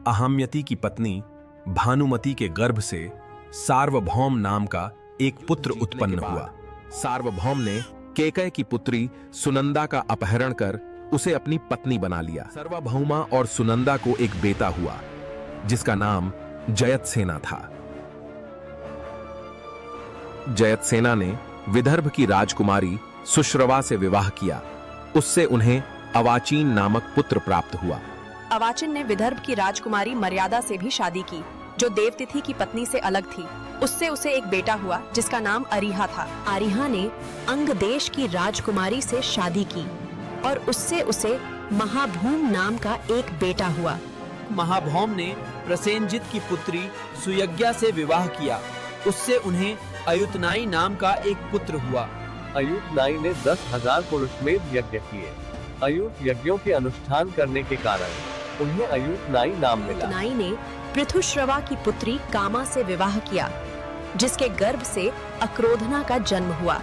अहाम्यति की पत्नी भानुमति के गर्भ से सार्वभौम नाम का एक पुत्र उत्पन्न हुआ। सार्वभौम ने केकय की पुत्री सुनंदा का अपहरण कर उसे अपनी पत्नी बना लिया। सार्वभौमा और सुनंदा को एक बेटा हुआ जिसका नाम जयतसेना था। जयतसेना ने विदर्भ की राजकुमारी सुश्रवा से विवाह किया। उससे उन्हें अवाचीन नामक पुत्र प्राप्त हुआ। अवाचीन ने विदर्भ की राजकुमारी मर्यादा से भी शादी की, जो देवतिथि की पत्नी से अलग थी। उससे उसे एक बेटा हुआ जिसका नाम अरिहा था। अरिहा ने अंग देश की राजकुमारी से शादी की और उससे उसे महाभूम नाम का एक बेटा हुआ। महाभौम ने प्रसेनजित की पुत्री सुयज्ञा से विवाह किया। उससे उन्हें अयुतनाई नाम का एक पुत्र हुआ। अयुतनाई ने 10,000 पुरुषमेध यज्ञ किए। अयुत यज्ञों के अनुष्ठान करने के कारण उन्हें अयुतनाई नाम मिला। अयुतनाई ने पृथुश्रवा की पुत्री कामा से विवाह किया, जिसके गर्भ से अक्रोधना का जन्म हुआ।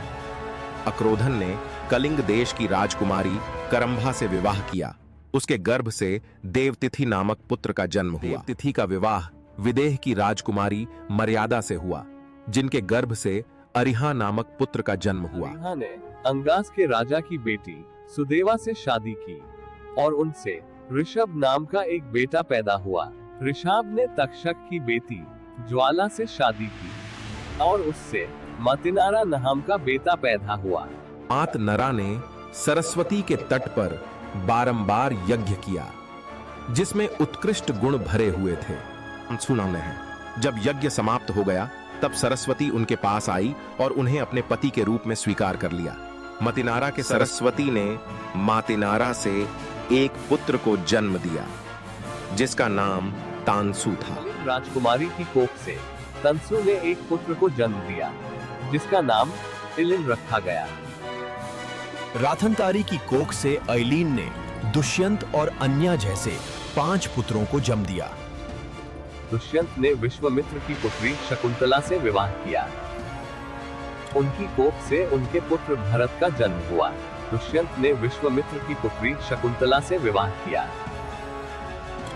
अक्रोधन ने कलिंग देश की राजकुमारी करंभा से विवाह किया। उसके गर्भ से देवतिथि नामक पुत्र का जन्म हुआ। देवतिथि का विवाह विदेह की राजकुमारी मर्यादा से हुआ, जिनके गर्भ से अरिहा नामक पुत्र का जन्म हुआ। अरिहा ने अंगास के राजा की बेटी सुदेवा से शादी की और उनसे ऋषभ नाम का एक बेटा पैदा हुआ। ऋषभ ने तक्षक की बेटी ज्वाला से शादी की और उससे मतिनारा नाम का बेटा पैदा हुआ। मात नरा ने सरस्वती के तट पर बारंबार यज्ञ किया, जिसमें उत्कृष्ट गुण भरे हुए थे। हम सुनाने हैं। जब यज्ञ समाप्त हो गया, तब सरस्वती उनके पास आई और उन्हें अपने पति के रूप में स्वीकार कर लिया। मतिनारा के सरस्वती ने मातिनारा से एक पुत्र को जन्म दिया, जिसका नाम तानसु था। राजकुमारी की कोख से तंसु ने एक पुत्र को जन्म दिया, जिसका नाम इलिन रखा गया। राथनतारी की कोख से ऐलीन ने दुष्यंत और अन्या जैसे 5 पुत्रों को जन्म दिया। दुष्यंत ने विश्वामित्र की पुत्री शकुंतला से विवाह किया। उनकी कोख से उनके पुत्र भरत का जन्म हुआ। दुष्यंत ने विश्वामित्र की पुत्री शकुंतला से विवाह किया।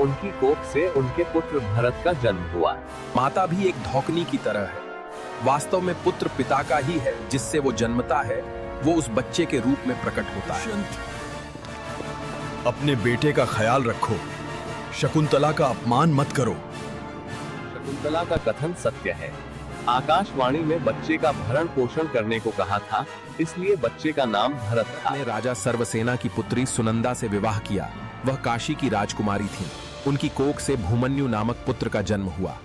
उनकी कोख से उनके पुत्र भरत का जन्म हुआ। माता भी एक धौकनी की तरह है। वास्तव में पुत्र पिता का ही है, जिससे वो जन्मता है, वो उस बच्चे के रूप में प्रकट होता है। अपने बेटे का ख्याल रखो, शकुंतला का अपमान मत करो। शकुंतला का कथन सत्य है। आकाशवाणी में बच्चे का भरण पोषण करने को कहा था, इसलिए बच्चे का नाम भरत था। ने राजा सर्वसेना की पुत्री सुनंदा से विवाह किया। वह काशी की राजकुमारी थी। उनकी कोख से भूमन्यु नामक पुत्र का जन्म हुआ।